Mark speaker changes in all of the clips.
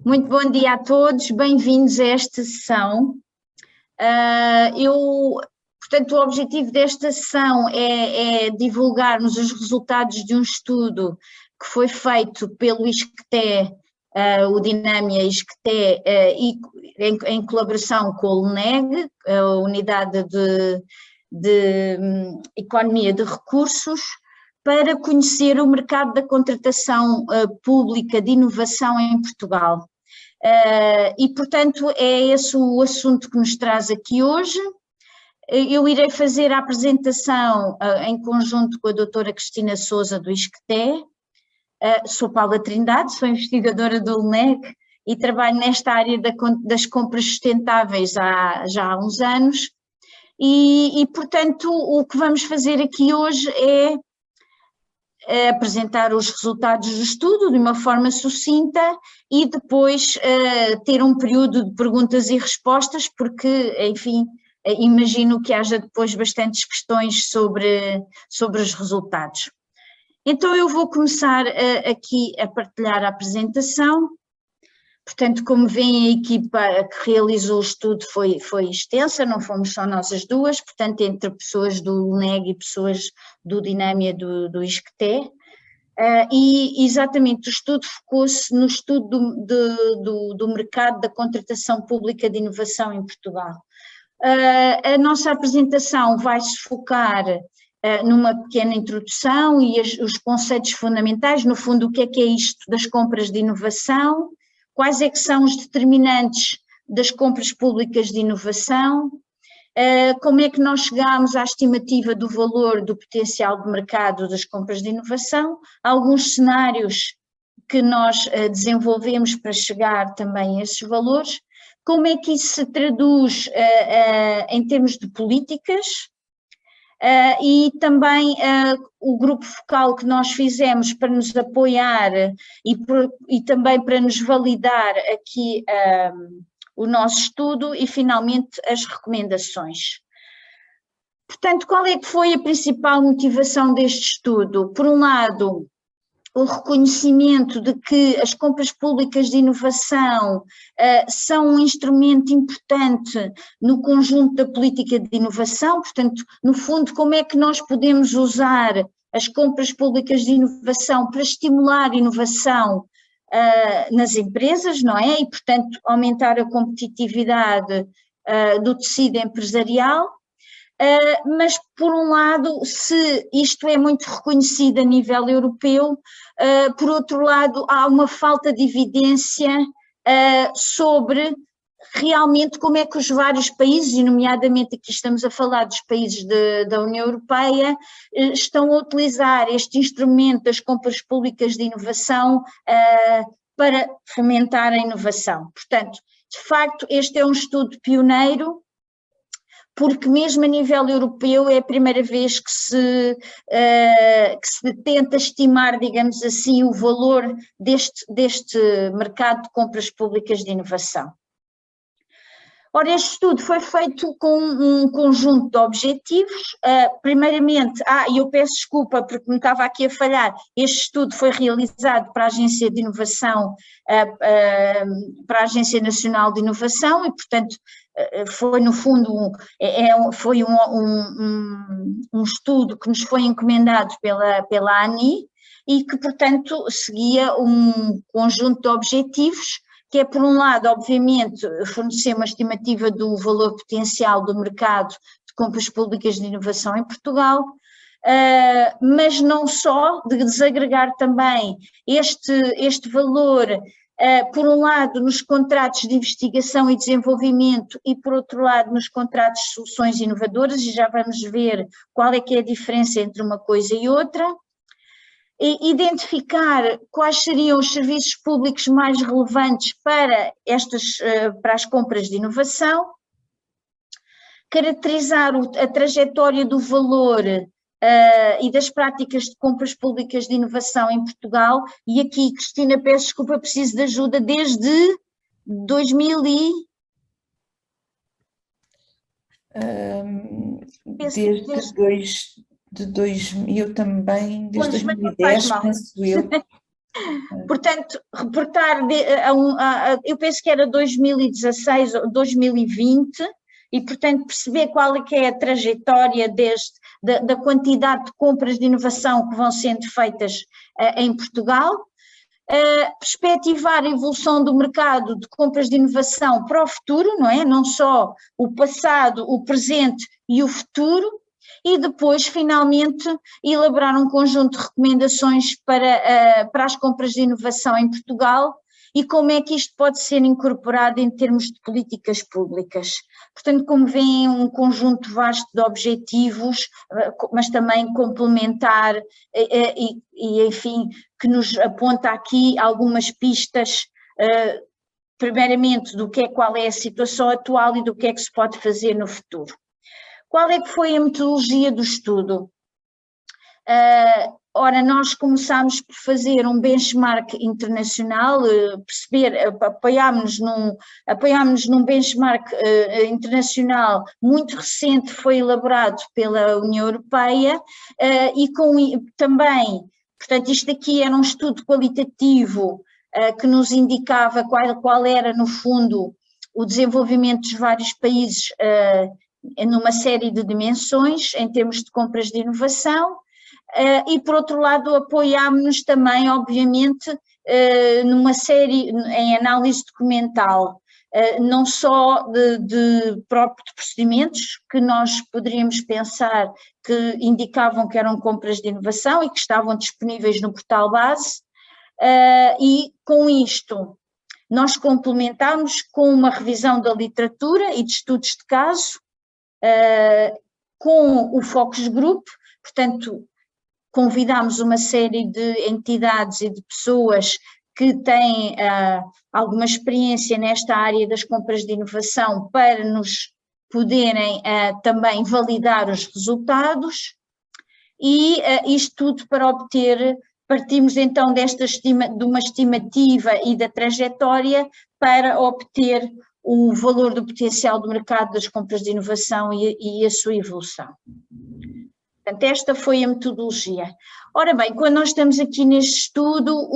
Speaker 1: Muito bom dia a todos, bem-vindos a esta sessão. Portanto, o objetivo desta sessão é divulgarmos os resultados de um estudo que foi feito pelo ISCTE, o Dinâmia ISCTE, em colaboração com o LNEG, a Unidade de Economia de Recursos, para conhecer o mercado da contratação pública de inovação em Portugal. E, portanto, é esse o assunto que nos traz aqui hoje. Eu irei fazer a apresentação em conjunto com a doutora Cristina Sousa do ISCTE. Sou Paula Trindade, sou investigadora do LNEG e trabalho nesta área das compras sustentáveis já há uns anos. Portanto, o que vamos fazer aqui hoje é apresentar os resultados do estudo de uma forma sucinta e depois ter um período de perguntas e respostas, porque, enfim, imagino que haja depois bastantes questões sobre os resultados. Então eu vou começar aqui a partilhar a apresentação. Portanto, como veem, a equipa que realizou o estudo foi extensa, não fomos só nós as duas, portanto, entre pessoas do LNEG e pessoas do Dinâmia do ISCTE, e exatamente o estudo focou-se no estudo do mercado da contratação pública de inovação em Portugal. A nossa apresentação vai se focar numa pequena introdução e os conceitos fundamentais, no fundo, o que é isto das compras de inovação, quais é que são os determinantes das compras públicas de inovação, como é que nós chegamos à estimativa do valor do potencial de mercado das compras de inovação, alguns cenários que nós desenvolvemos para chegar também a esses valores, como é que isso se traduz em termos de políticas, e também o grupo focal que nós fizemos para nos apoiar e também para nos validar aqui o nosso estudo e finalmente as recomendações. Portanto, qual é que foi a principal motivação deste estudo? Por um lado, o reconhecimento de que as compras públicas de inovação são um instrumento importante no conjunto da política de inovação, portanto, no fundo, como é que nós podemos usar as compras públicas de inovação para estimular a inovação nas empresas, não é? E, portanto, aumentar a competitividade do tecido empresarial. Mas, por um lado, se isto é muito reconhecido a nível europeu, por outro lado, há uma falta de evidência sobre realmente como é que os vários países, e nomeadamente aqui estamos a falar dos países da União Europeia, estão a utilizar este instrumento das compras públicas de inovação para fomentar a inovação. Portanto, de facto, este é um estudo pioneiro, porque mesmo a nível europeu é a primeira vez que se tenta estimar, digamos assim, o valor deste mercado de compras públicas de inovação. Ora, este estudo foi feito com um conjunto de objetivos. Primeiramente, e eu peço desculpa porque me estava aqui a falhar, este estudo foi realizado para a Agência de Inovação, para a Agência Nacional de Inovação e, portanto, foi no fundo, foi um estudo que nos foi encomendado pela ANI e que, portanto, seguia um conjunto de objetivos, que é, por um lado, obviamente, fornecer uma estimativa do valor potencial do mercado de compras públicas de inovação em Portugal, mas não só, de desagregar também este valor, por um lado, nos contratos de investigação e desenvolvimento e, por outro lado, nos contratos de soluções inovadoras, e já vamos ver qual é que é a diferença entre uma coisa e outra. Identificar quais seriam os serviços públicos mais relevantes para as compras de inovação, caracterizar a trajetória do valor e das práticas de compras públicas de inovação em Portugal, e aqui, Cristina, peço desculpa, preciso de ajuda, desde 2000 e...
Speaker 2: Desde 2000 também, desde 2010, penso eu.
Speaker 1: Portanto, reportar, eu penso que era 2016 ou 2020, e portanto perceber qual é que é a trajetória da quantidade de compras de inovação que vão sendo feitas em Portugal, perspectivar a evolução do mercado de compras de inovação para o futuro, não é? Não só o passado, o presente e o futuro, e depois, finalmente, elaborar um conjunto de recomendações para as compras de inovação em Portugal e como é que isto pode ser incorporado em termos de políticas públicas. Portanto, como veem, um conjunto vasto de objetivos, mas também complementar e enfim, que nos aponta aqui algumas pistas, primeiramente, qual é a situação atual e do que é que se pode fazer no futuro. Qual é que foi a metodologia do estudo? Ora, nós começámos por fazer um benchmark internacional, apoiámos-nos num benchmark internacional muito recente, foi elaborado pela União Europeia, e também, portanto, isto aqui era um estudo qualitativo que nos indicava qual era, no fundo, o desenvolvimento dos vários países numa série de dimensões, em termos de compras de inovação, e por outro lado apoiámos-nos também, obviamente, numa série em análise documental, não só de procedimentos que nós poderíamos pensar que indicavam que eram compras de inovação e que estavam disponíveis no portal base, e com isto nós complementámos com uma revisão da literatura e de estudos de caso, com o Focus Group, portanto, convidámos uma série de entidades e de pessoas que têm alguma experiência nesta área das compras de inovação para nos poderem também validar os resultados, e isto tudo para partimos então de uma estimativa e da trajetória para obter o valor do potencial do mercado das compras de inovação e a sua evolução. Portanto, esta foi a metodologia. Ora bem, quando nós estamos aqui neste estudo,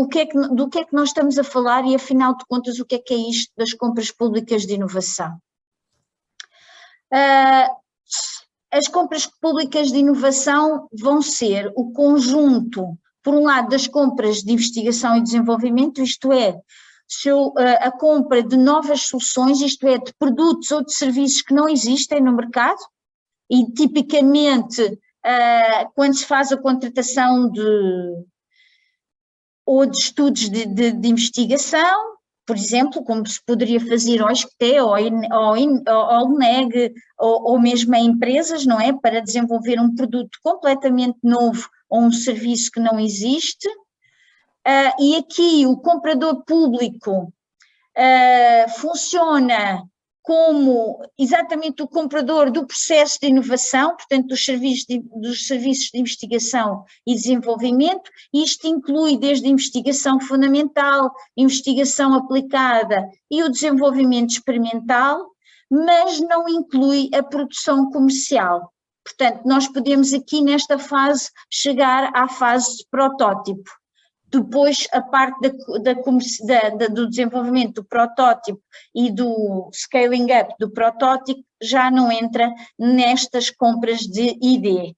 Speaker 1: do que é que nós estamos a falar e, afinal de contas, o que é isto das compras públicas de inovação? As compras públicas de inovação vão ser o conjunto, por um lado, das compras de investigação e desenvolvimento, isto é, a compra de novas soluções, isto é, de produtos ou de serviços que não existem no mercado, e tipicamente quando se faz a contratação de estudos de investigação, por exemplo, como se poderia fazer ao ISCTE ou ao INEG, ou mesmo em empresas, não é? Para desenvolver um produto completamente novo ou um serviço que não existe. E aqui o comprador público funciona como exatamente o comprador do processo de inovação, portanto dos serviços de investigação e desenvolvimento. Isto inclui desde a investigação fundamental, investigação aplicada e o desenvolvimento experimental, mas não inclui a produção comercial. Portanto, nós podemos aqui nesta fase chegar à fase de protótipo. Depois, a parte do desenvolvimento do protótipo e do scaling up do protótipo já não entra nestas compras de ID.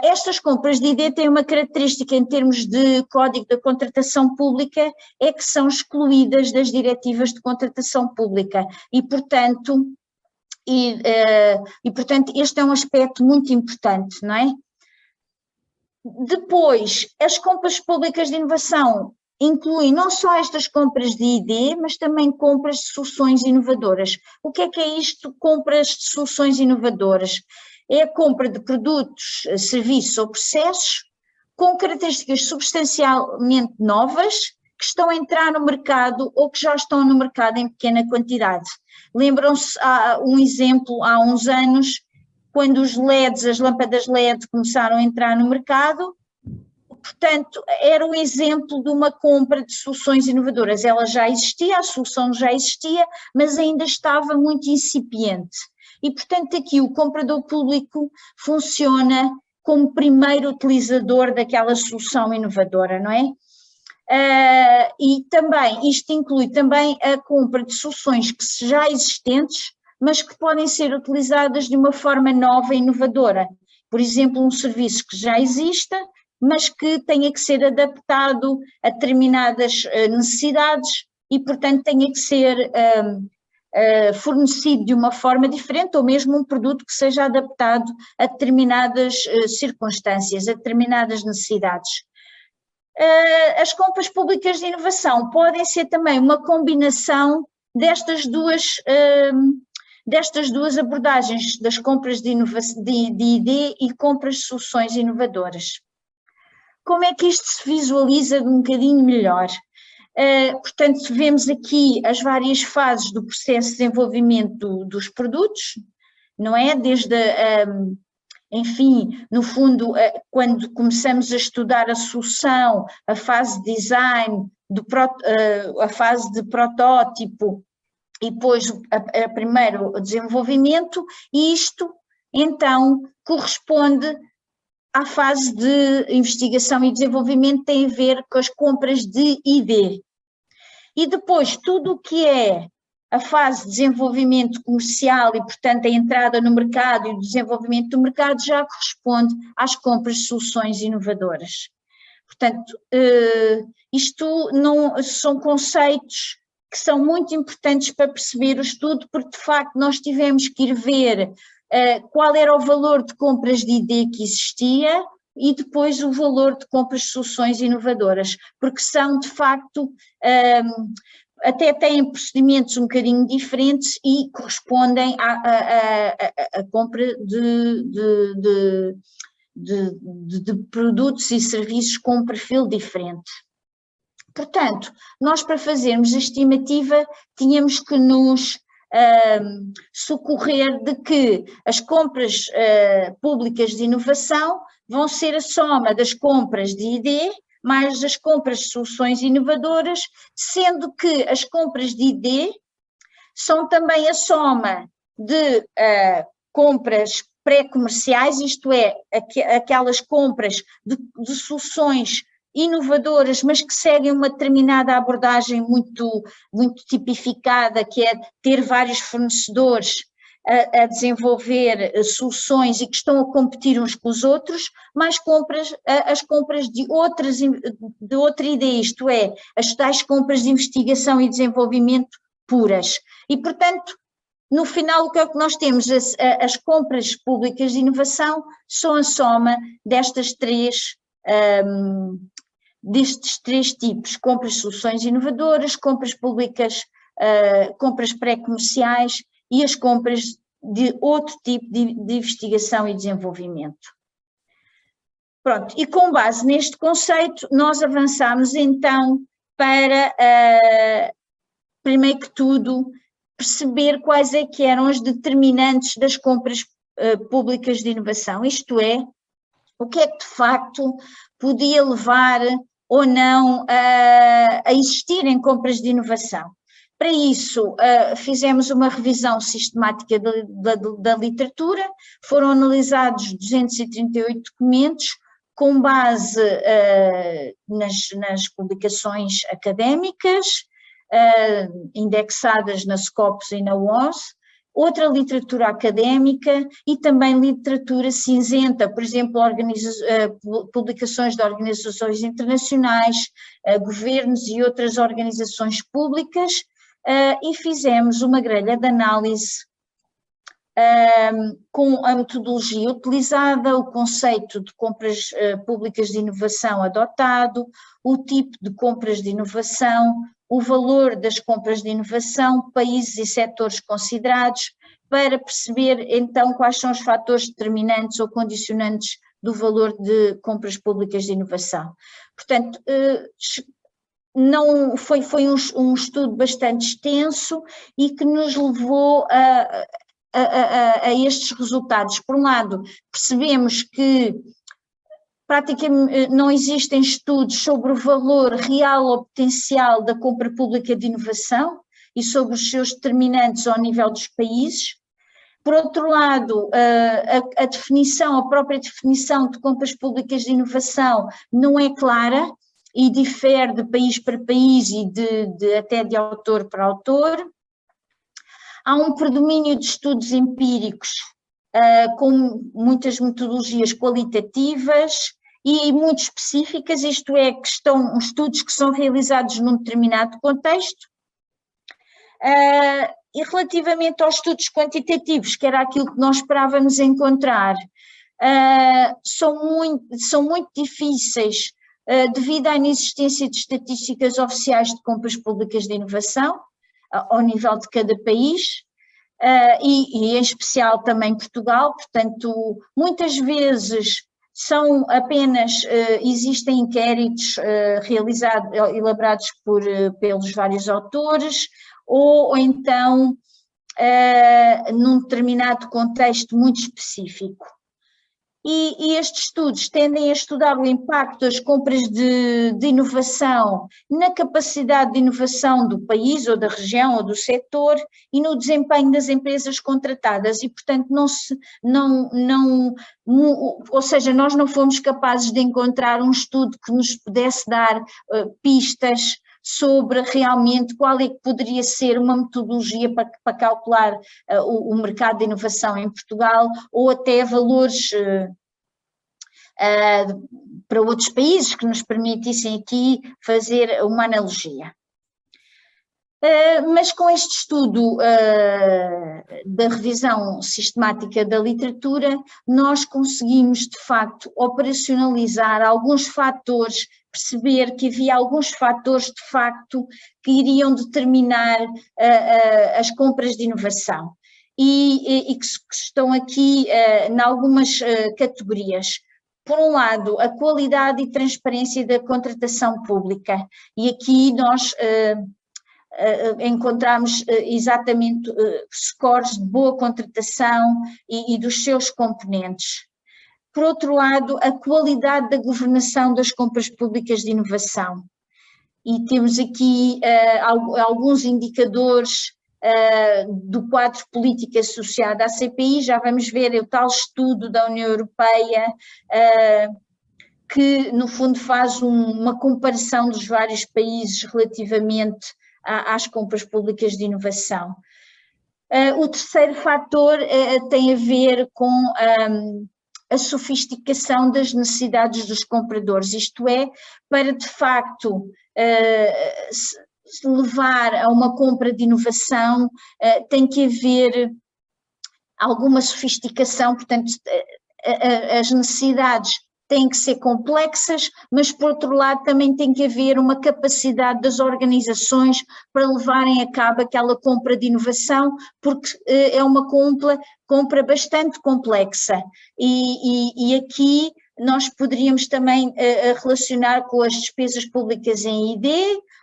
Speaker 1: Estas compras de ID têm uma característica em termos de código da contratação pública, é que são excluídas das diretivas de contratação pública e, portanto, este é um aspecto muito importante, não é? Depois, as compras públicas de inovação incluem não só estas compras de ID, mas também compras de soluções inovadoras. O que é isto, compras de soluções inovadoras? É a compra de produtos, serviços ou processos com características substancialmente novas que estão a entrar no mercado ou que já estão no mercado em pequena quantidade. Lembram-se, um exemplo, há uns anos, quando os LEDs, as lâmpadas LED começaram a entrar no mercado, portanto, era um exemplo de uma compra de soluções inovadoras. Ela já existia, a solução já existia, mas ainda estava muito incipiente. E, portanto, aqui o comprador público funciona como primeiro utilizador daquela solução inovadora, não é? E também, isto inclui também a compra de soluções que já existentes, mas que podem ser utilizadas de uma forma nova e inovadora. Por exemplo, um serviço que já exista, mas que tenha que ser adaptado a determinadas necessidades e, portanto, tenha que ser fornecido de uma forma diferente, ou mesmo um produto que seja adaptado a determinadas circunstâncias, a determinadas necessidades. As compras públicas de inovação podem ser também uma combinação destas duas abordagens, das compras de ID e compras de soluções inovadoras. Como é que isto se visualiza um bocadinho melhor? Portanto, vemos aqui as várias fases do processo de desenvolvimento dos produtos, não é? Desde, enfim, no fundo, quando começamos a estudar a solução, a fase de design, a fase de protótipo e depois primeiro o desenvolvimento, e isto, então, corresponde à fase de investigação e desenvolvimento, tem a ver com as compras de ID. E depois, tudo o que é a fase de desenvolvimento comercial e, portanto, a entrada no mercado e o desenvolvimento do mercado já corresponde às compras de soluções inovadoras. Portanto, isto não são conceitos que são muito importantes para perceber o estudo, porque, de facto, nós tivemos que ir ver qual era o valor de compras de ID que existia e depois o valor de compras de soluções inovadoras, porque são, de facto, até têm procedimentos um bocadinho diferentes e correspondem à compra de produtos e serviços com um perfil diferente. Portanto, nós para fazermos a estimativa tínhamos que nos socorrer de que as compras públicas de inovação vão ser a soma das compras de ID mais as compras de soluções inovadoras, sendo que as compras de ID são também a soma de compras pré-comerciais, isto é, aquelas compras de soluções inovadoras, mas que seguem uma determinada abordagem muito tipificada, que é ter vários fornecedores a desenvolver soluções e que estão a competir uns com os outros, mais as compras de outra ideia, isto é, as tais compras de investigação e desenvolvimento puras. E, portanto, no final, o que é que nós temos? As compras públicas de inovação são a soma destes três tipos: compras de soluções inovadoras, compras públicas, compras pré-comerciais e as compras de outro tipo de investigação e desenvolvimento. Pronto, e com base neste conceito, nós avançamos então para, primeiro que tudo, perceber quais é que eram os determinantes das compras públicas de inovação, isto é, o que é que de facto podia levar ou não a existirem compras de inovação. Para isso, fizemos uma revisão sistemática da literatura, foram analisados 238 documentos, com base nas publicações académicas, indexadas na Scopus e na WOS, outra literatura académica e também literatura cinzenta, por exemplo, publicações de organizações internacionais, governos e outras organizações públicas, e fizemos uma grelha de análise com a metodologia utilizada, o conceito de compras públicas de inovação adotado, o tipo de compras de inovação, o valor das compras de inovação, países e setores considerados, para perceber então quais são os fatores determinantes ou condicionantes do valor de compras públicas de inovação. Portanto, não foi um estudo bastante extenso e que nos levou a estes resultados. Por um lado, percebemos que praticamente não existem estudos sobre o valor real ou potencial da compra pública de inovação e sobre os seus determinantes ao nível dos países. Por outro lado, a própria definição de compras públicas de inovação não é clara e difere de país para país e até de autor para autor. Há um predomínio de estudos empíricos com muitas metodologias qualitativas e muito específicas, isto é, estudos que são realizados num determinado contexto. E relativamente aos estudos quantitativos, que era aquilo que nós esperávamos encontrar, são muito difíceis devido à inexistência de estatísticas oficiais de compras públicas de inovação, ao nível de cada país, e em especial também Portugal. Portanto, muitas vezes são apenas, existem inquéritos elaborados pelos vários autores, ou então num determinado contexto muito específico. E estes estudos tendem a estudar o impacto das compras de inovação na capacidade de inovação do país ou da região ou do setor e no desempenho das empresas contratadas e, portanto, ou seja, nós não fomos capazes de encontrar um estudo que nos pudesse dar pistas sobre realmente qual é que poderia ser uma metodologia para calcular o mercado de inovação em Portugal, ou até valores para outros países que nos permitissem aqui fazer uma analogia. Mas com este estudo da revisão sistemática da literatura, nós conseguimos de facto operacionalizar alguns fatores, perceber que havia alguns fatores de facto que iriam determinar as compras de inovação e que estão aqui em algumas categorias. Por um lado, a qualidade e transparência da contratação pública, e aqui nós encontramos exatamente scores de boa contratação e dos seus componentes. Por outro lado, a qualidade da governação das compras públicas de inovação. E temos aqui alguns indicadores do quadro político associado à CPI. Já vamos ver o tal estudo da União Europeia que no fundo faz uma comparação dos vários países relativamente às compras públicas de inovação. O terceiro fator tem a ver com a sofisticação das necessidades dos compradores, isto é, para de facto levar a uma compra de inovação tem que haver alguma sofisticação, portanto as necessidades têm que ser complexas, mas por outro lado também tem que haver uma capacidade das organizações para levarem a cabo aquela compra de inovação, porque é uma compra bastante complexa e aqui nós poderíamos também relacionar com as despesas públicas em ID,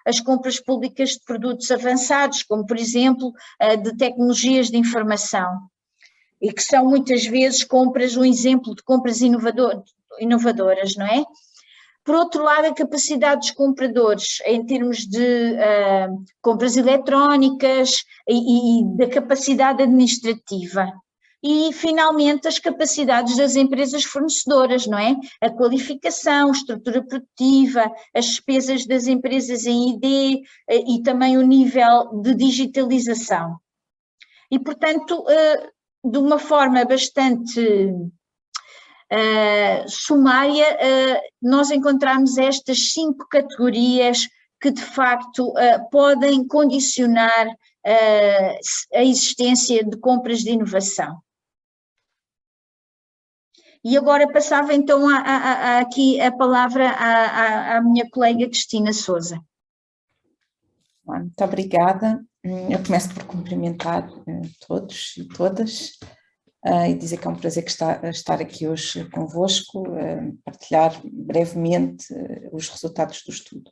Speaker 1: as compras públicas de produtos avançados, como por exemplo de tecnologias de informação, e que são muitas vezes um exemplo de compras inovadoras, não é? Por outro lado, a capacidade dos compradores em termos de compras eletrónicas e da capacidade administrativa. E, finalmente, as capacidades das empresas fornecedoras, não é? A qualificação, a estrutura produtiva, as despesas das empresas em ID e também o nível de digitalização. E, portanto, de uma forma bastante sumária, nós encontramos estas 5 categorias que de facto podem condicionar a existência de compras de inovação. E agora passava então aqui a palavra à minha colega Cristina Sousa.
Speaker 2: Muito obrigada. Eu começo por cumprimentar todos e todas e dizer que é um prazer estar aqui hoje convosco, partilhar brevemente os resultados do estudo.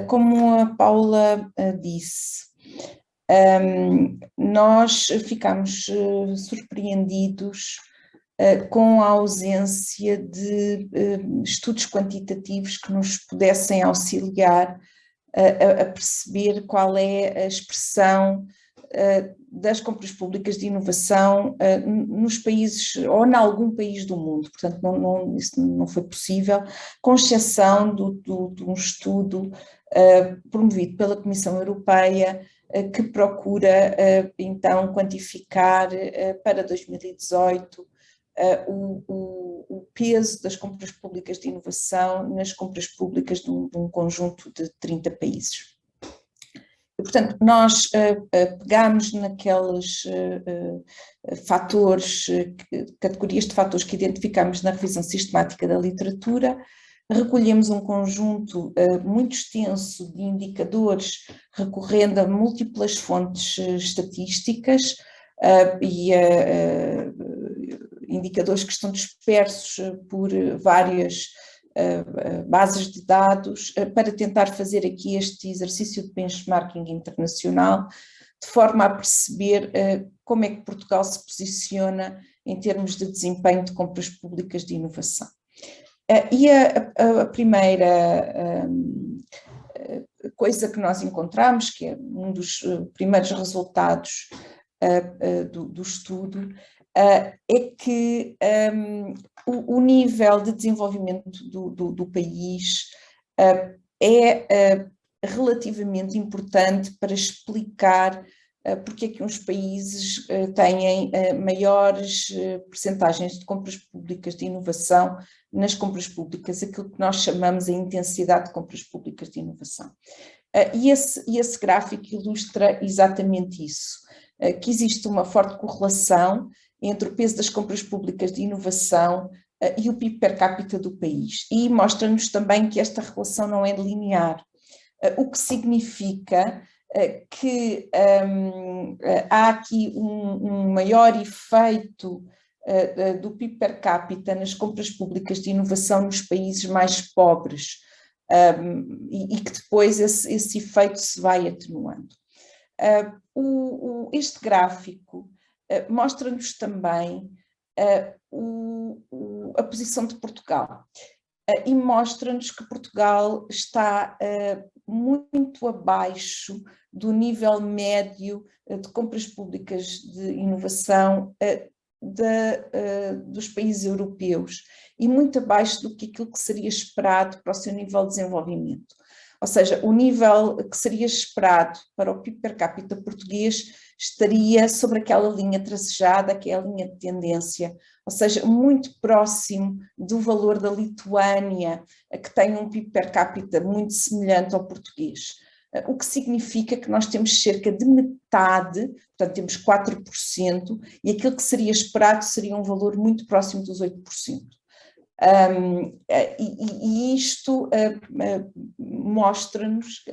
Speaker 2: Como a Paula disse, nós ficamos surpreendidos com a ausência de estudos quantitativos que nos pudessem auxiliar a perceber qual é a expressão das compras públicas de inovação nos países, ou em algum país do mundo. Portanto, isso não foi possível, com exceção de um estudo promovido pela Comissão Europeia, que procura, então, quantificar para 2018 o peso das compras públicas de inovação nas compras públicas de um conjunto de 30 países. Portanto, nós pegamos naqueles fatores, categorias de fatores que identificamos na revisão sistemática da literatura, recolhemos um conjunto muito extenso de indicadores recorrendo a múltiplas fontes estatísticas e indicadores que estão dispersos por várias bases de dados para tentar fazer aqui este exercício de benchmarking internacional, de forma a perceber como é que Portugal se posiciona em termos de desempenho de compras públicas de inovação. E a primeira coisa que nós encontramos, que é um dos primeiros resultados do estudo, é que o nível de desenvolvimento do país é relativamente importante para explicar porque é que uns países têm maiores percentagens de compras públicas de inovação nas compras públicas, aquilo que nós chamamos a intensidade de compras públicas de inovação. E esse gráfico ilustra exatamente isso, que existe uma forte correlação entre o peso das compras públicas de inovação e o PIB per capita do país. E mostra-nos também que esta relação não é linear, o que significa que há aqui um maior efeito do PIB per capita nas compras públicas de inovação nos países mais pobres, e que depois esse efeito se vai atenuando. Este gráfico mostra-nos também a posição de Portugal e mostra-nos que Portugal está muito abaixo do nível médio de compras públicas de inovação dos países europeus e muito abaixo do que aquilo que seria esperado para o seu nível de desenvolvimento. Ou seja, o nível que seria esperado para o PIB per capita português estaria sobre aquela linha tracejada, que é a linha de tendência, ou seja, muito próximo do valor da Lituânia, que tem um PIB per capita muito semelhante ao português. O que significa que nós temos cerca de metade, portanto temos 4%, e aquilo que seria esperado seria um valor muito próximo dos 8%. E isto mostra-nos,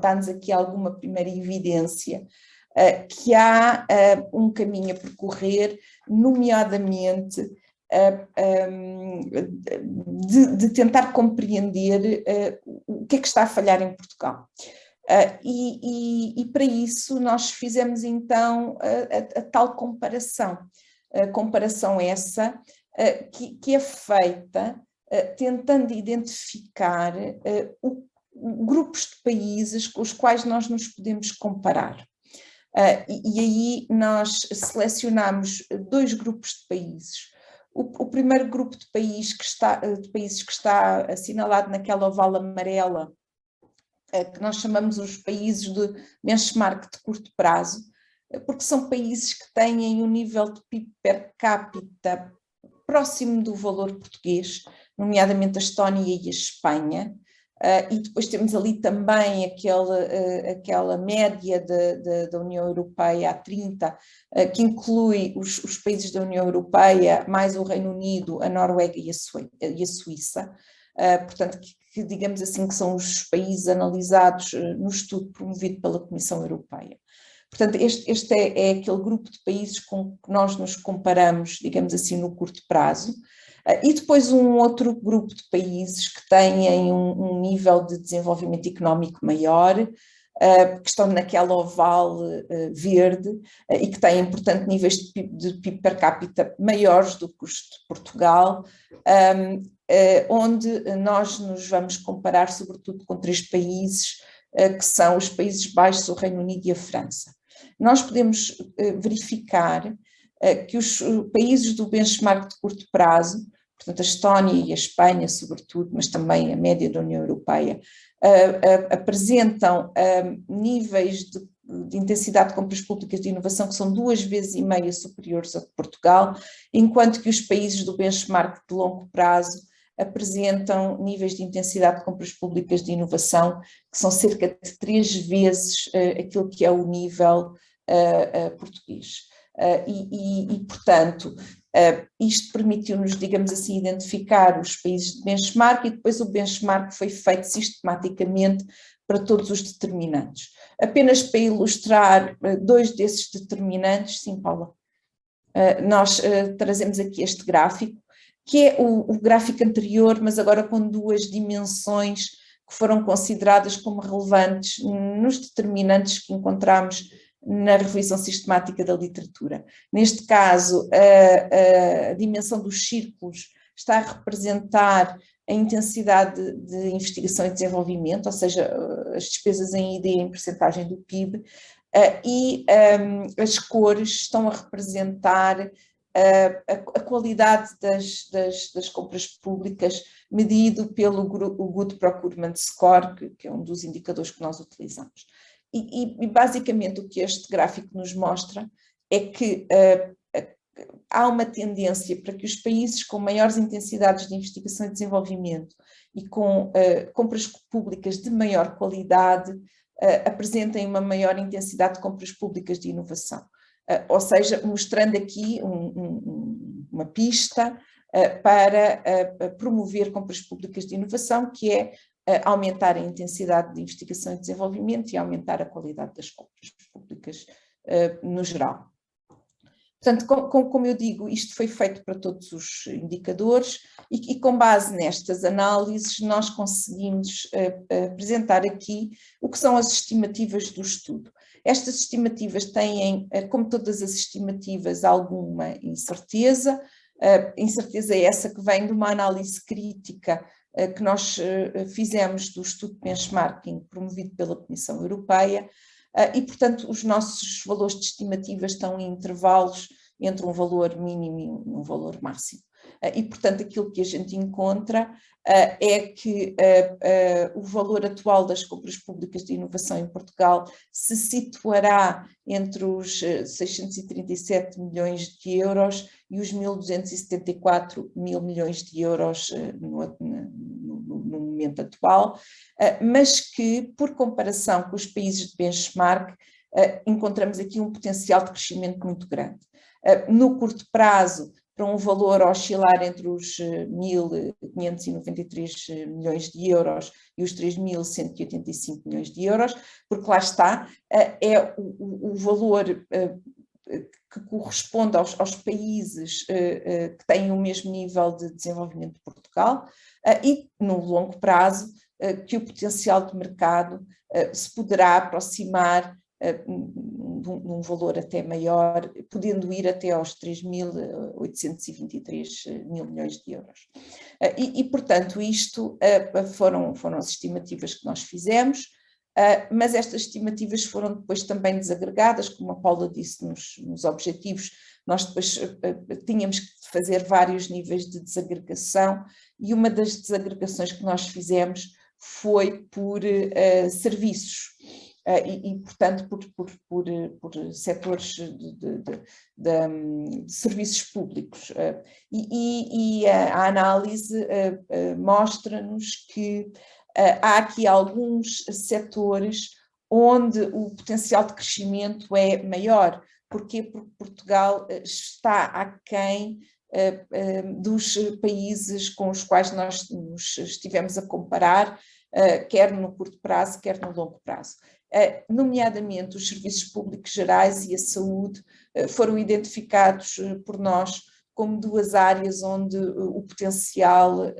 Speaker 2: dá-nos aqui alguma primeira evidência, que há um caminho a percorrer, nomeadamente de tentar compreender o que é que está a falhar em Portugal. E para isso nós fizemos então a tal comparação, essa que é feita tentando identificar grupos de países com os quais nós nos podemos comparar. E aí nós selecionamos 2 grupos de países. O primeiro grupo de países que está assinalado naquela oval amarela, que nós chamamos os países de benchmark de curto prazo, porque são países que têm um nível de PIB per capita próximo do valor português, nomeadamente a Estónia e a Espanha, e depois temos ali também aquela média da União Europeia a 30, que inclui os países da União Europeia, mais o Reino Unido, a Noruega e a Suíça, portanto, que digamos assim que são os países analisados no estudo promovido pela Comissão Europeia. Portanto, este é aquele grupo de países com que nós nos comparamos, digamos assim, no curto prazo, e depois um outro grupo de países que têm um nível de desenvolvimento económico maior, que estão naquela oval verde e que têm, portanto, níveis de PIB per capita maiores do que os de Portugal, onde nós nos vamos comparar sobretudo com 3 países, que são os Países Baixos, o Reino Unido e a França. nós podemos verificar que os países do benchmark de curto prazo, portanto a Estónia e a Espanha sobretudo, mas também a média da União Europeia, apresentam níveis de intensidade de compras públicas de inovação que são 2,5 vezes superiores a de Portugal, enquanto que os países do benchmark de longo prazo apresentam níveis de intensidade de compras públicas de inovação que são cerca de 3 vezes aquilo que é o nível português. Portanto, isto permitiu-nos, digamos assim, identificar os países de benchmark e depois o benchmark foi feito sistematicamente para todos os determinantes. Apenas para ilustrar 2 desses determinantes, sim, Paula, nós trazemos aqui este gráfico, que é o gráfico anterior, mas agora com 2 dimensões que foram consideradas como relevantes nos determinantes que encontramos na revisão sistemática da literatura. Neste caso, a dimensão dos círculos está a representar a intensidade de investigação e desenvolvimento, ou seja, as despesas em ID em percentagem do PIB, e as cores estão a representar a qualidade das compras públicas medido pelo Good Procurement Score, que é um dos indicadores que nós utilizamos. E basicamente o que este gráfico nos mostra é que há uma tendência para que os países com maiores intensidades de investigação e desenvolvimento e com compras públicas de maior qualidade apresentem uma maior intensidade de compras públicas de inovação. Ou seja, mostrando aqui uma pista para promover compras públicas de inovação, que é aumentar a intensidade de investigação e desenvolvimento e aumentar a qualidade das compras públicas no geral. Portanto, como eu digo, isto foi feito para todos os indicadores e com base nestas análises nós conseguimos apresentar aqui o que são as estimativas do estudo. Estas estimativas têm, como todas as estimativas, alguma incerteza. Incerteza é essa que vem de uma análise crítica que nós fizemos do estudo de benchmarking promovido pela Comissão Europeia e, portanto, os nossos valores de estimativas estão em intervalos entre um valor mínimo e um valor máximo. E, portanto, aquilo que a gente encontra é que o valor atual das compras públicas de inovação em Portugal se situará entre os 637 milhões de euros e os 1.274 mil milhões de euros no momento atual, mas que, por comparação com os países de benchmark, encontramos aqui um potencial de crescimento muito grande. No curto prazo, para um valor a oscilar entre os 1.593 milhões de euros e os 3.185 milhões de euros, porque lá está, é o valor que corresponde aos países que têm o mesmo nível de desenvolvimento de Portugal, e no longo prazo, que o potencial de mercado se poderá aproximar de um valor até maior, podendo ir até aos 3.823 mil milhões de euros. Portanto, isto foram as estimativas que nós fizemos, mas estas estimativas foram depois também desagregadas, como a Paula disse nos objetivos. Nós depois tínhamos que fazer vários níveis de desagregação e uma das desagregações que nós fizemos foi por serviços. Portanto, por setores de serviços públicos. A análise mostra-nos que há aqui alguns setores onde o potencial de crescimento é maior. Porquê? Porque Portugal está aquém dos países com os quais nós nos estivemos a comparar, quer no curto prazo, quer no longo prazo. Nomeadamente os serviços públicos gerais e a saúde foram identificados por nós como 2 áreas onde o potencial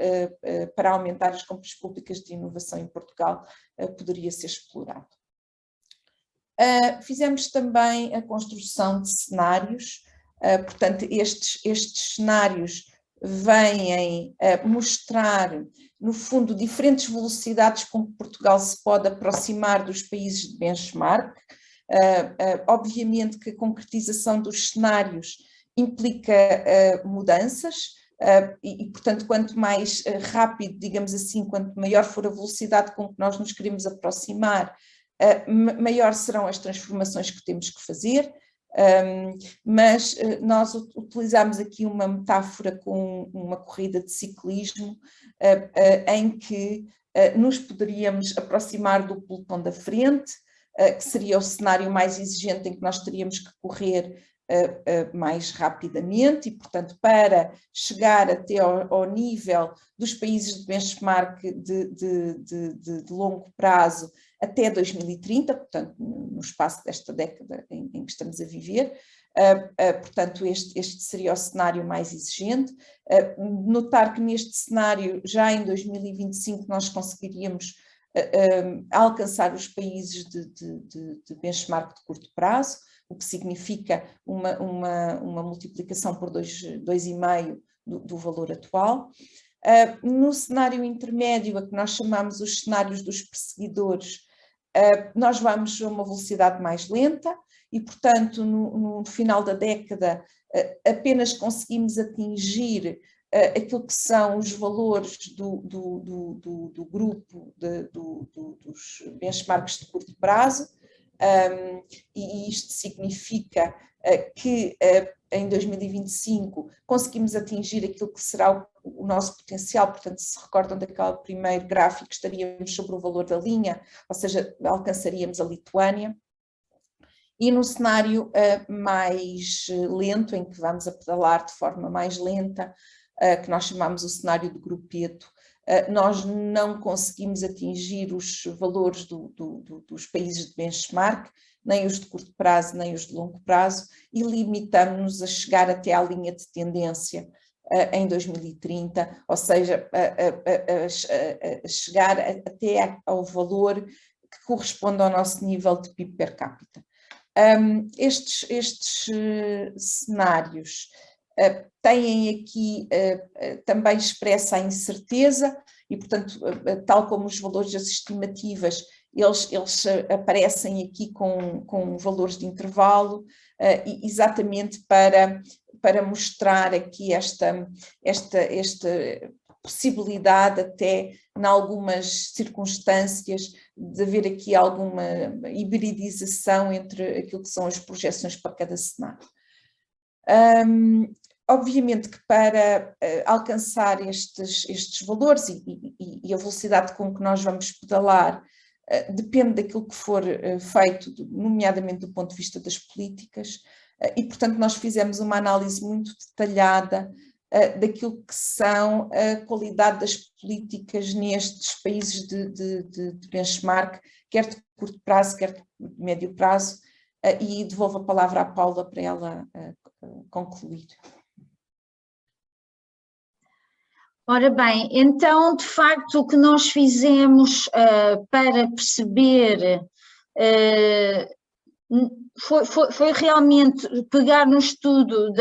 Speaker 2: para aumentar as compras públicas de inovação em Portugal poderia ser explorado. Fizemos também a construção de cenários, portanto estes cenários vêm mostrar, no fundo, diferentes velocidades com que Portugal se pode aproximar dos países de benchmark, Obviamente que a concretização dos cenários implica mudanças, e, portanto, quanto mais rápido, digamos assim, quanto maior for a velocidade com que nós nos queremos aproximar, maior serão as transformações que temos que fazer. Mas nós utilizamos aqui uma metáfora com uma corrida de ciclismo, em que nos poderíamos aproximar do pelotão da frente, que seria o cenário mais exigente, em que nós teríamos que correr mais rapidamente, e portanto para chegar até ao nível dos países de benchmark de longo prazo até 2030, portanto no espaço desta década em que estamos a viver. Portanto este seria o cenário mais exigente. Notar que neste cenário já em 2025 nós conseguiríamos alcançar os países de benchmark de curto prazo, o que significa uma multiplicação por 2,5 do valor atual. No cenário intermédio, a que nós chamamos os cenários dos perseguidores, nós vamos a uma velocidade mais lenta e, portanto, no final da década apenas conseguimos atingir aquilo que são os valores do grupo dos benchmarks de curto prazo. E isto significa que em 2025 conseguimos atingir aquilo que será o nosso potencial. Portanto, se recordam daquele primeiro gráfico, estaríamos sobre o valor da linha, ou seja, alcançaríamos a Lituânia. E no cenário mais lento, em que vamos a pedalar de forma mais lenta, que nós chamamos o cenário do grupeto, nós não conseguimos atingir os valores dos países de benchmark, nem os de curto prazo, nem os de longo prazo, e limitamos-nos a chegar até à linha de tendência em 2030, ou seja, a chegar até ao valor que corresponde ao nosso nível de PIB per capita. Estes cenários têm aqui também expressa a incerteza e, portanto, tal como os valores das estimativas, eles aparecem aqui com valores de intervalo, exatamente para mostrar aqui esta possibilidade até, em algumas circunstâncias, de haver aqui alguma hibridização entre aquilo que são as projeções para cada cenário. Obviamente que para alcançar estes valores e a velocidade com que nós vamos pedalar depende daquilo que for feito, nomeadamente do ponto de vista das políticas, e portanto nós fizemos uma análise muito detalhada daquilo que são a qualidade das políticas nestes países de benchmark, quer de curto prazo, quer de médio prazo, e devolvo a palavra à Paula para ela concluir.
Speaker 1: Ora bem, então, de facto, o que nós fizemos para perceber foi realmente pegar no estudo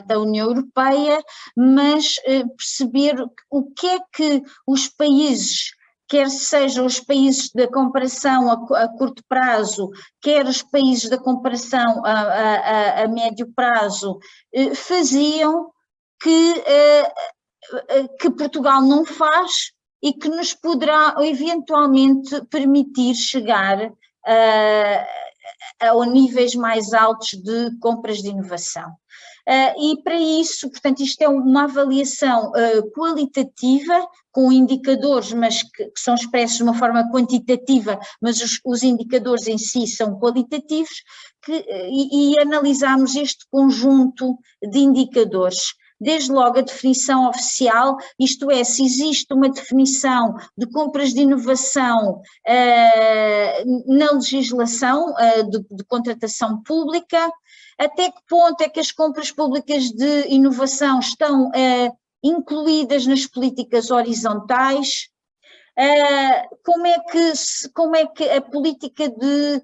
Speaker 1: da União Europeia, mas perceber o que é que os países, quer sejam os países da comparação a curto prazo, quer os países da comparação a médio prazo, faziam que Portugal não faz e que nos poderá eventualmente permitir chegar a níveis mais altos de compras de inovação. E para isso, portanto, isto é uma avaliação qualitativa, com indicadores, mas que são expressos de uma forma quantitativa, mas os indicadores em si são qualitativos, e analisamos este conjunto de indicadores. Desde logo a definição oficial, isto é, se existe uma definição de compras de inovação na legislação de contratação pública, até que ponto é que as compras públicas de inovação estão incluídas nas políticas horizontais, como é que a política de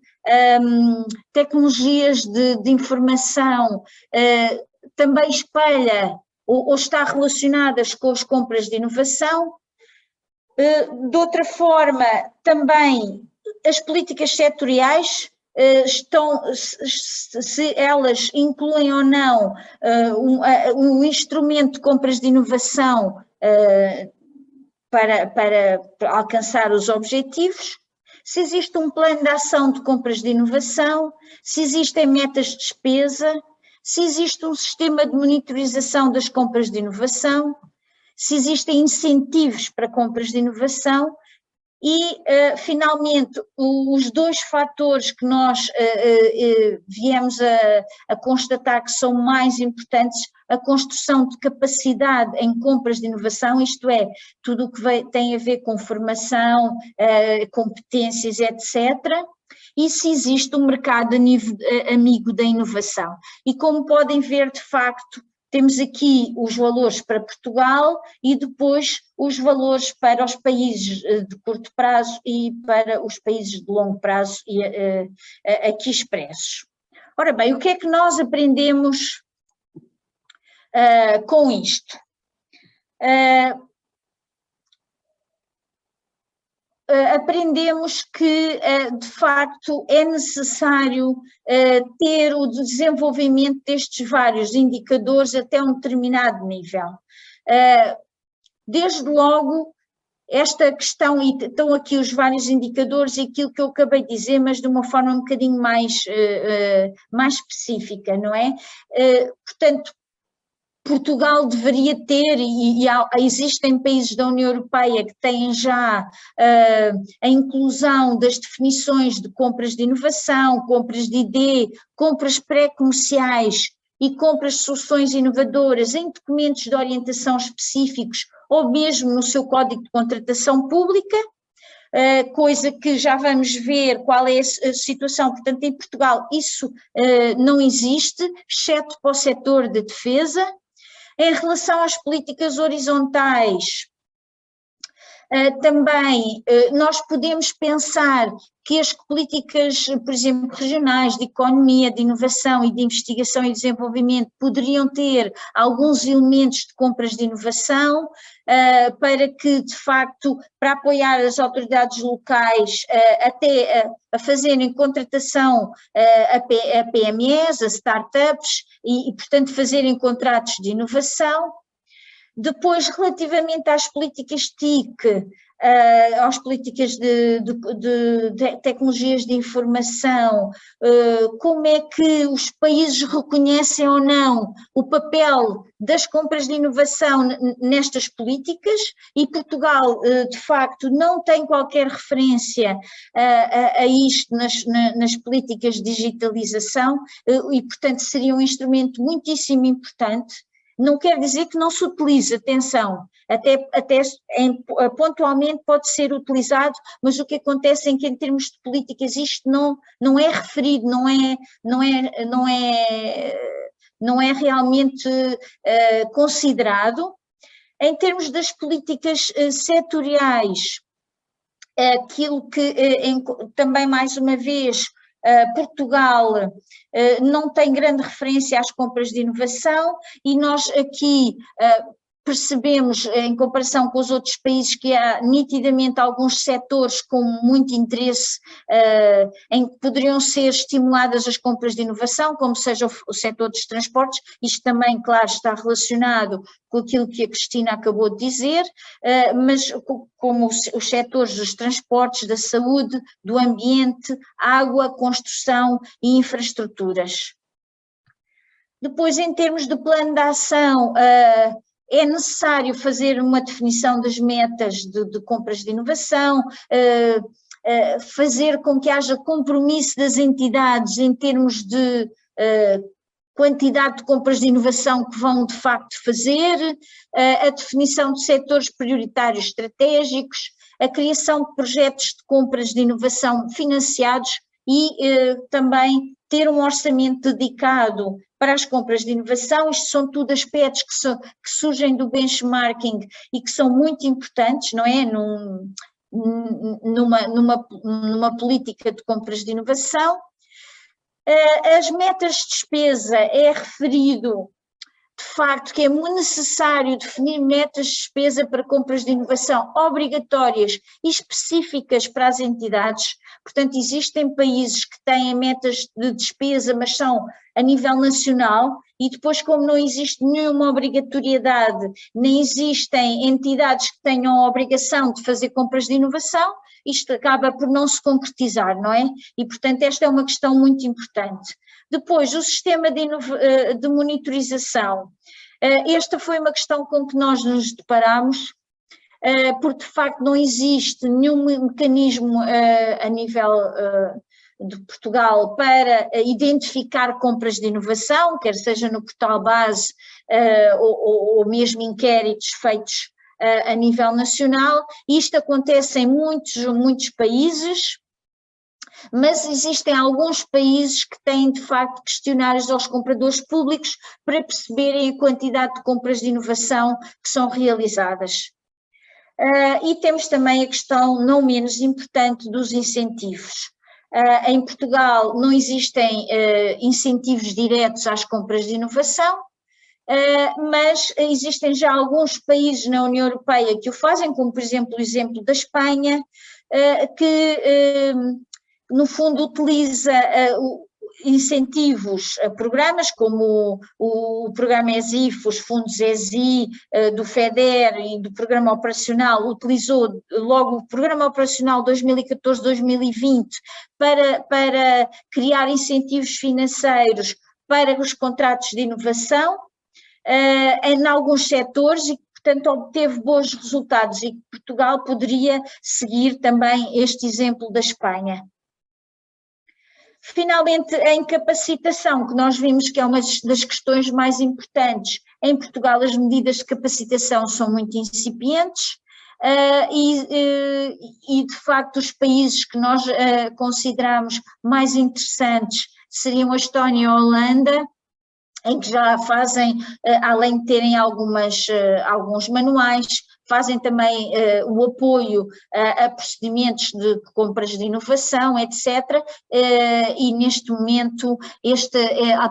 Speaker 1: tecnologias de informação também espelha ou está relacionadas com as compras de inovação. De outra forma, também as políticas setoriais, se elas incluem ou não um instrumento de compras de inovação para alcançar os objetivos, se existe um plano de ação de compras de inovação, se existem metas de despesa, se existe um sistema de monitorização das compras de inovação, se existem incentivos para compras de inovação e, finalmente, os dois fatores que nós viemos a constatar que são mais importantes, a construção de capacidade em compras de inovação, isto é, tudo o que tem a ver com formação, competências, etc., e se existe um mercado amigo da inovação. E como podem ver, de facto, temos aqui os valores para Portugal e depois os valores para os países de curto prazo e para os países de longo prazo aqui expressos. Ora bem, o que é que nós aprendemos com isto? Aprendemos que, de facto, é necessário ter o desenvolvimento destes vários indicadores até um determinado nível. Desde logo, esta questão, e estão aqui os vários indicadores e aquilo que eu acabei de dizer, mas de uma forma um bocadinho mais específica, não é? Portanto, Portugal deveria ter, e existem países da União Europeia que têm já a inclusão das definições de compras de inovação, compras de ID, compras pré-comerciais e compras de soluções inovadoras em documentos de orientação específicos ou mesmo no seu Código de Contratação Pública, coisa que já vamos ver qual é a situação. Portanto, em Portugal isso não existe, exceto para o setor de defesa. Em relação às políticas horizontais, também nós podemos pensar que as políticas, por exemplo, regionais de economia, de inovação e de investigação e desenvolvimento poderiam ter alguns elementos de compras de inovação para que, de facto, para apoiar as autoridades locais até a fazerem contratação a PMEs, a startups e, portanto, fazerem contratos de inovação. Depois, relativamente às políticas TIC, às políticas de tecnologias de informação, como é que os países reconhecem ou não o papel das compras de inovação nestas políticas, e Portugal, de facto, não tem qualquer referência a isto nas políticas de digitalização e, portanto, seria um instrumento muitíssimo importante. Não quer dizer que não se utilize, atenção, até pontualmente pode ser utilizado, mas o que acontece é que em termos de políticas isto não é referido, não é realmente considerado. Em termos das políticas setoriais, aquilo que também mais uma vez Portugal não tem grande referência às compras de inovação e nós aqui percebemos, em comparação com os outros países, que há nitidamente alguns setores com muito interesse em que poderiam ser estimuladas as compras de inovação, como seja o setor dos transportes. Isto também, claro, está relacionado com aquilo que a Cristina acabou de dizer, mas como os setores dos transportes, da saúde, do ambiente, água, construção e infraestruturas. Depois, em termos de plano de ação, é necessário fazer uma definição das metas de compras de inovação, fazer com que haja compromisso das entidades em termos de quantidade de compras de inovação que vão de facto fazer, a definição de setores prioritários estratégicos, a criação de projetos de compras de inovação financiados e também ter um orçamento dedicado para as compras de inovação. Isto são tudo aspectos que surgem do benchmarking e que são muito importantes, não é? Numa política de compras de inovação. As metas de despesa é referido de facto que é muito necessário definir metas de despesa para compras de inovação obrigatórias e específicas para as entidades. Portanto, existem países que têm metas de despesa, mas são a nível nacional, e depois, como não existe nenhuma obrigatoriedade, nem existem entidades que tenham a obrigação de fazer compras de inovação, isto acaba por não se concretizar, não é? E, portanto, esta é uma questão muito importante. Depois, o sistema de monitorização. Esta foi uma questão com que nós nos deparamos, porque de facto não existe nenhum mecanismo a nível de Portugal para identificar compras de inovação, quer seja no portal base ou mesmo inquéritos feitos a nível nacional. Isto acontece em muitos países, mas existem alguns países que têm de facto questionários aos compradores públicos para perceberem a quantidade de compras de inovação que são realizadas. E temos também a questão não menos importante dos incentivos. Em Portugal não existem incentivos diretos às compras de inovação, mas existem já alguns países na União Europeia que o fazem, como por exemplo o exemplo da Espanha, que no fundo utiliza incentivos a programas como o programa ESIF, os fundos ESI, do FEDER e do programa operacional, utilizou logo o programa operacional 2014-2020 para criar incentivos financeiros para os contratos de inovação em alguns setores e, portanto, obteve bons resultados, e Portugal poderia seguir também este exemplo da Espanha. Finalmente, em capacitação, que nós vimos que é uma das questões mais importantes. Em Portugal as medidas de capacitação são muito incipientes e de facto os países que nós consideramos mais interessantes seriam a Estónia e a Holanda, em que já fazem, além de terem alguns manuais, fazem também o apoio a procedimentos de compras de inovação, etc. E neste momento,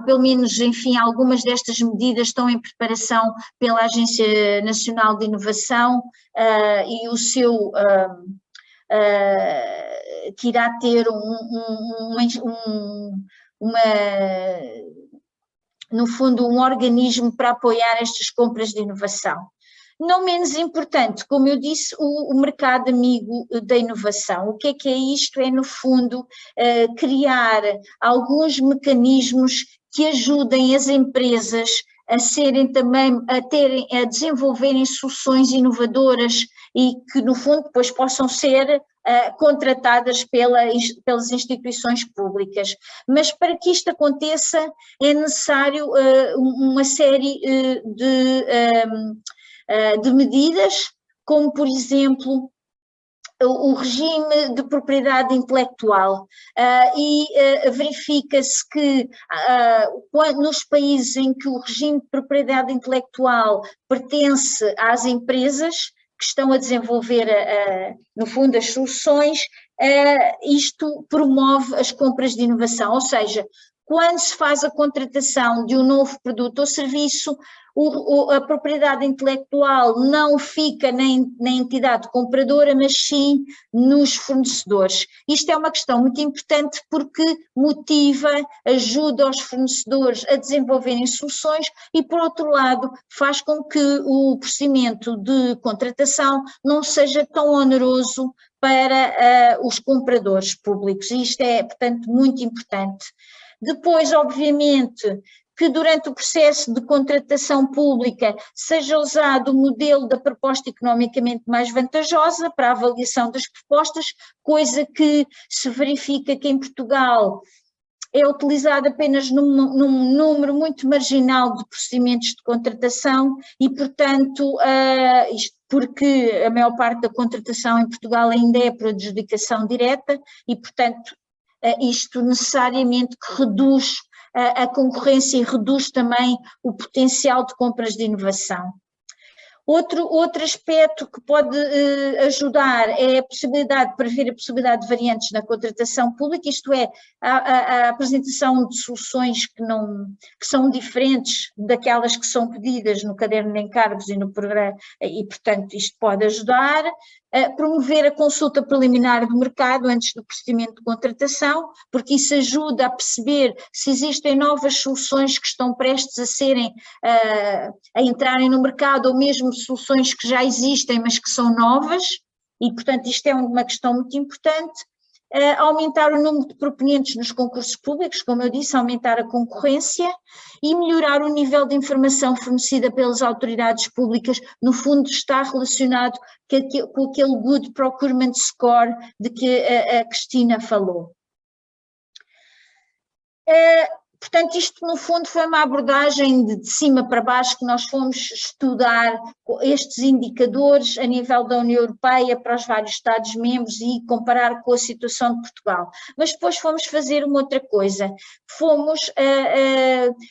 Speaker 1: pelo menos, enfim, algumas destas medidas estão em preparação pela Agência Nacional de Inovação e o seu que irá ter no fundo, um organismo para apoiar estas compras de inovação. Não menos importante, como eu disse, o mercado amigo da inovação. O que é isto? É, no fundo, criar alguns mecanismos que ajudem as empresas a serem também, a desenvolverem soluções inovadoras e que, no fundo, depois possam ser contratadas pelas instituições públicas. Mas para que isto aconteça é necessário uma série de medidas, como por exemplo o regime de propriedade intelectual, e verifica-se que nos países em que o regime de propriedade intelectual pertence às empresas que estão a desenvolver, no fundo, as soluções, isto promove as compras de inovação, ou seja, quando se faz a contratação de um novo produto ou serviço, a propriedade intelectual não fica na entidade compradora, mas sim nos fornecedores. Isto é uma questão muito importante porque motiva, ajuda os fornecedores a desenvolverem soluções e, por outro lado, faz com que o procedimento de contratação não seja tão oneroso para os compradores públicos. E isto é, portanto, muito importante. Depois, obviamente, que durante o processo de contratação pública seja usado o modelo da proposta economicamente mais vantajosa para a avaliação das propostas, coisa que se verifica que em Portugal é utilizado apenas num número muito marginal de procedimentos de contratação e, portanto, isto porque a maior parte da contratação em Portugal ainda é por adjudicação direta e, portanto, isto necessariamente que reduz a concorrência e reduz também o potencial de compras de inovação. Outro aspecto que pode ajudar é a possibilidade de prever a possibilidade de variantes na contratação pública, isto é, a apresentação de soluções que são diferentes daquelas que são pedidas no caderno de encargos e no programa, e portanto isto pode ajudar. Promover a consulta preliminar do mercado antes do procedimento de contratação, porque isso ajuda a perceber se existem novas soluções que estão prestes a serem, a entrarem no mercado, ou mesmo soluções que já existem, mas que são novas, e portanto isto é uma questão muito importante. Aumentar o número de proponentes nos concursos públicos, como eu disse, aumentar a concorrência e melhorar o nível de informação fornecida pelas autoridades públicas, no fundo está relacionado com aquele Good Procurement Score de que a Cristina falou. Portanto, isto no fundo foi uma abordagem de cima para baixo que nós fomos estudar estes indicadores a nível da União Europeia para os vários Estados-membros e comparar com a situação de Portugal. Mas depois fomos fazer uma outra coisa,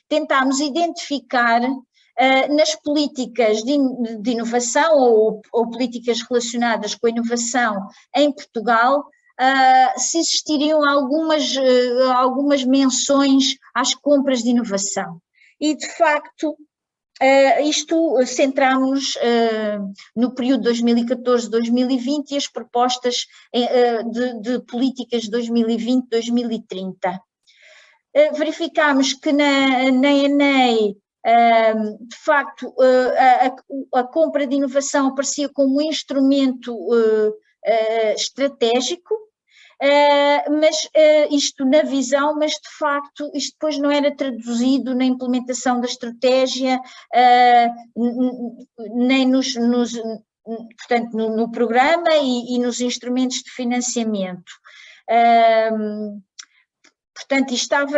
Speaker 1: tentámos identificar nas políticas de inovação ou políticas relacionadas com a inovação em Portugal, se existiriam algumas menções às compras de inovação. E, de facto, isto centramos no período 2014-2020 e as propostas de políticas de 2020-2030. Verificámos que na ENEI, de facto, a compra de inovação aparecia como um instrumento estratégico, mas isto na visão, mas de facto isto depois não era traduzido na implementação da estratégia, nem portanto, no programa e nos instrumentos de financiamento. Portanto,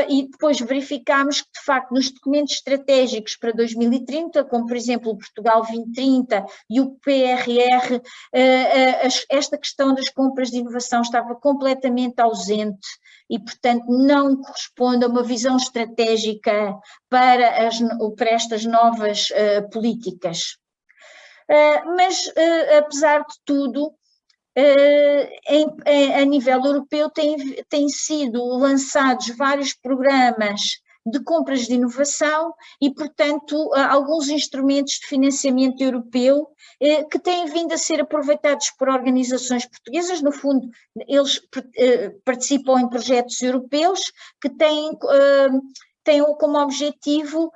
Speaker 1: e depois verificámos que, de facto, nos documentos estratégicos para 2030, como por exemplo o Portugal 2030 e o PRR, esta questão das compras de inovação estava completamente ausente e, portanto, não corresponde a uma visão estratégica para estas novas políticas. Mas, apesar de tudo, a nível europeu têm sido lançados vários programas de compras de inovação e, portanto, alguns instrumentos de financiamento europeu que têm vindo a ser aproveitados por organizações portuguesas. No fundo, eles participam em projetos europeus que têm como objetivo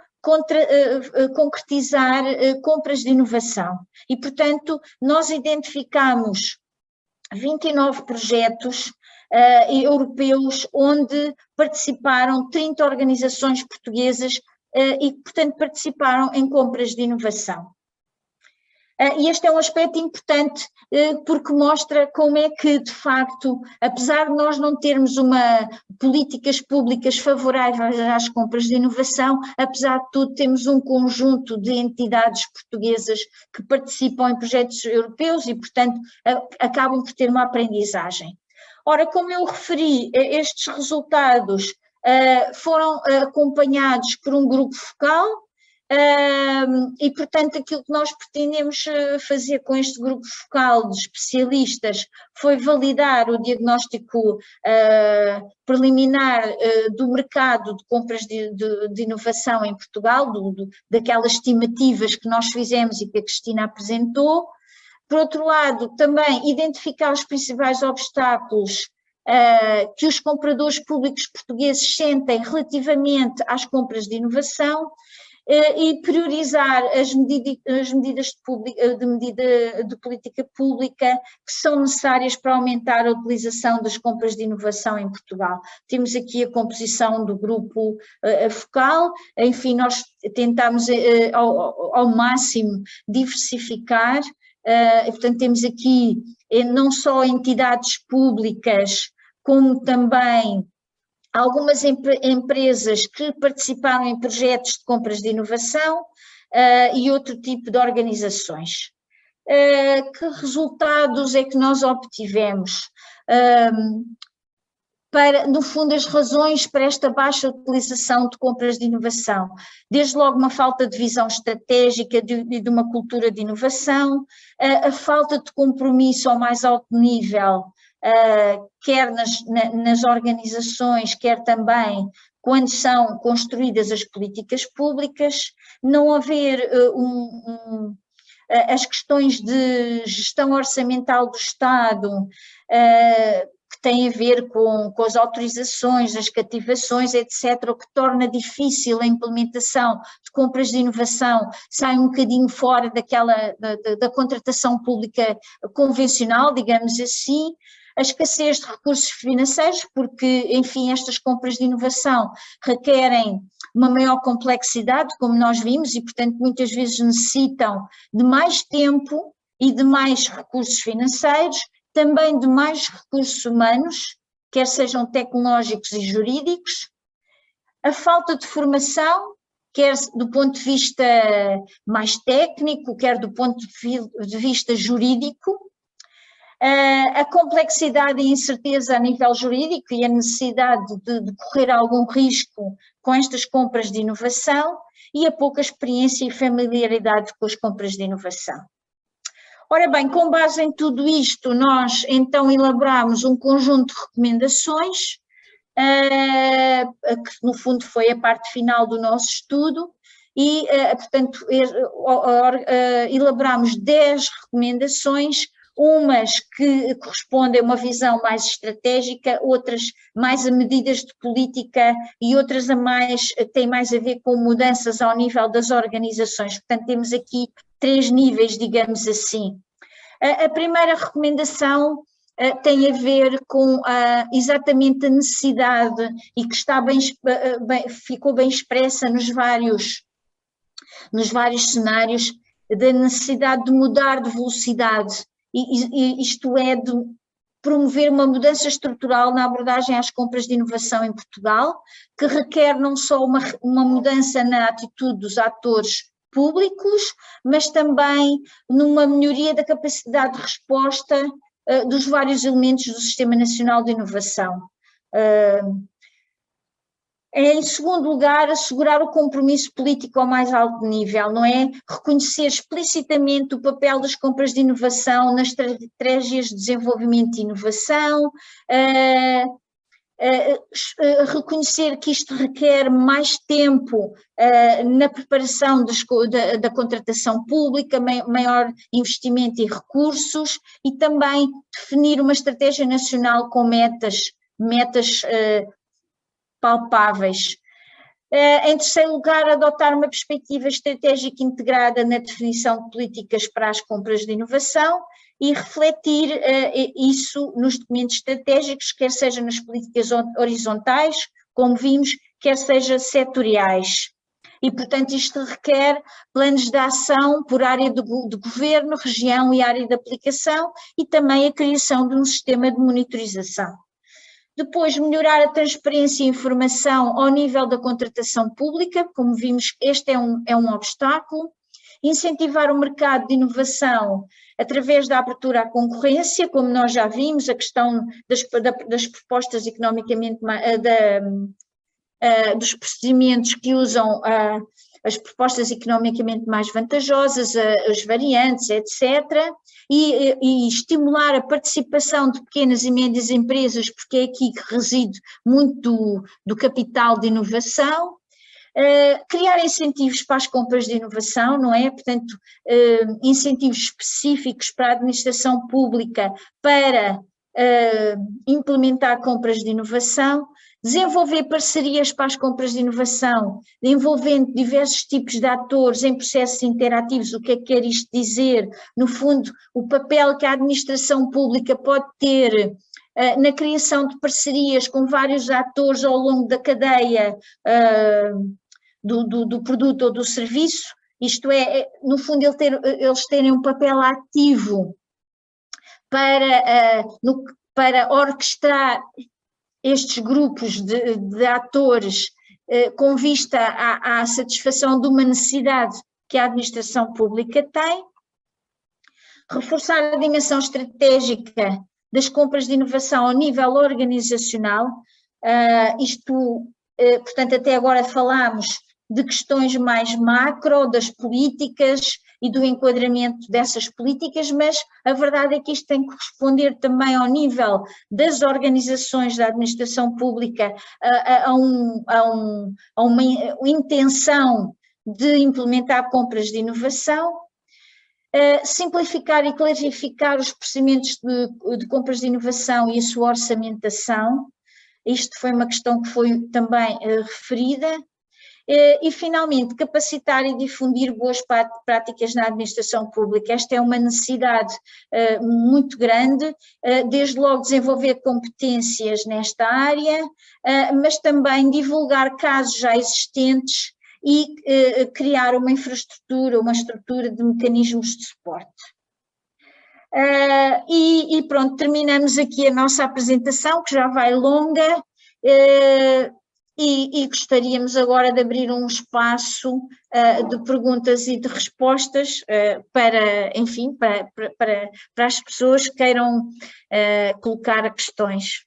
Speaker 1: concretizar compras de inovação. E, portanto, nós identificamos 29 projetos europeus onde participaram 30 organizações portuguesas e, portanto, participaram em compras de inovação. E este é um aspecto importante porque mostra como é que, de facto, apesar de nós não termos políticas públicas favoráveis às compras de inovação, apesar de tudo temos um conjunto de entidades portuguesas que participam em projetos europeus e, portanto, acabam por ter uma aprendizagem. Ora, como eu referi, estes resultados foram acompanhados por um grupo focal, e, portanto, aquilo que nós pretendemos fazer com este grupo focal de especialistas foi validar o diagnóstico preliminar do mercado de compras de inovação em Portugal, daquelas estimativas que nós fizemos e que a Cristina apresentou. Por outro lado, também identificar os principais obstáculos que os compradores públicos portugueses sentem relativamente às compras de inovação, e priorizar as medidas de política pública que são necessárias para aumentar a utilização das compras de inovação em Portugal. Temos aqui a composição do grupo focal, enfim, nós tentamos ao máximo diversificar, e, portanto temos aqui não só entidades públicas, como também algumas empresas que participaram em projetos de compras de inovação e outro tipo de organizações. Que resultados é que nós obtivemos? para, no fundo, as razões para esta baixa utilização de compras de inovação. Desde logo uma falta de visão estratégica de uma cultura de inovação, a falta de compromisso ao mais alto nível, quer nas organizações, quer também quando são construídas as políticas públicas, não haver as questões de gestão orçamental do Estado, que tem a ver com as autorizações, as cativações, etc., o que torna difícil a implementação de compras de inovação, sai um bocadinho fora da contratação pública convencional, digamos assim, a escassez de recursos financeiros, porque, enfim, estas compras de inovação requerem uma maior complexidade, como nós vimos, e, portanto, muitas vezes necessitam de mais tempo e de mais recursos financeiros, também de mais recursos humanos, quer sejam tecnológicos e jurídicos, a falta de formação, quer do ponto de vista mais técnico, quer do ponto de vista jurídico, a complexidade e incerteza a nível jurídico e a necessidade de correr algum risco com estas compras de inovação e a pouca experiência e familiaridade com as compras de inovação. Ora bem, com base em tudo isto, nós então elaboramos um conjunto de recomendações, que no fundo foi a parte final do nosso estudo, e portanto elaboramos 10 recomendações, umas que correspondem a uma visão mais estratégica, outras mais a medidas de política e outras têm mais a ver com mudanças ao nível das organizações. Portanto, temos aqui 3 níveis, digamos assim. A primeira recomendação tem a ver com exatamente a necessidade e que ficou bem expressa nos vários cenários, da necessidade de mudar de velocidade, isto é, de promover uma mudança estrutural na abordagem às compras de inovação em Portugal, que requer não só uma mudança na atitude dos atores públicos, mas também numa melhoria da capacidade de resposta dos vários elementos do Sistema Nacional de Inovação. Em segundo lugar, assegurar o compromisso político ao mais alto nível, não é? Reconhecer explicitamente o papel das compras de inovação nas estratégias de desenvolvimento e inovação, reconhecer que isto requer mais tempo na preparação da contratação pública, maior investimento e recursos, e também definir uma estratégia nacional com metas palpáveis. Em terceiro lugar, adotar uma perspectiva estratégica integrada na definição de políticas para as compras de inovação e refletir isso nos documentos estratégicos, quer seja nas políticas horizontais, como vimos, quer seja setoriais. E, portanto, isto requer planos de ação por área de governo, região e área de aplicação e também a criação de um sistema de monitorização. Depois, melhorar a transparência e informação ao nível da contratação pública, como vimos, este é um obstáculo. Incentivar o mercado de inovação através da abertura à concorrência, como nós já vimos, a questão das propostas economicamente, dos procedimentos que usam as propostas economicamente mais vantajosas, as variantes, etc., e estimular a participação de pequenas e médias empresas, porque é aqui que reside muito do capital de inovação. Criar incentivos para as compras de inovação, não é? Portanto, incentivos específicos para a administração pública para implementar compras de inovação, desenvolver parcerias para as compras de inovação, envolvendo diversos tipos de atores em processos interativos. O que é que quer isto dizer? No fundo, o papel que a administração pública pode ter na criação de parcerias com vários atores ao longo da cadeia do produto ou do serviço, isto é, no fundo, eles terem um papel ativo para orquestrar estes grupos de atores com vista à satisfação de uma necessidade que a administração pública tem. Reforçar a dimensão estratégica das compras de inovação ao nível organizacional, portanto, até agora falámos de questões mais macro, das políticas e do enquadramento dessas políticas, mas a verdade é que isto tem que corresponder também ao nível das organizações da administração pública, a uma intenção de implementar compras de inovação, simplificar e clarificar os procedimentos de compras de inovação e a sua orçamentação. Isto foi uma questão que foi também referida. E, finalmente, capacitar e difundir boas práticas na administração pública. Esta é uma necessidade muito grande, desde logo desenvolver competências nesta área, mas também divulgar casos já existentes e criar uma infraestrutura, uma estrutura de mecanismos de suporte. E pronto, terminamos aqui a nossa apresentação, que já vai longa, e gostaríamos agora de abrir um espaço de perguntas e de respostas para, enfim, para as pessoas que queiram colocar questões.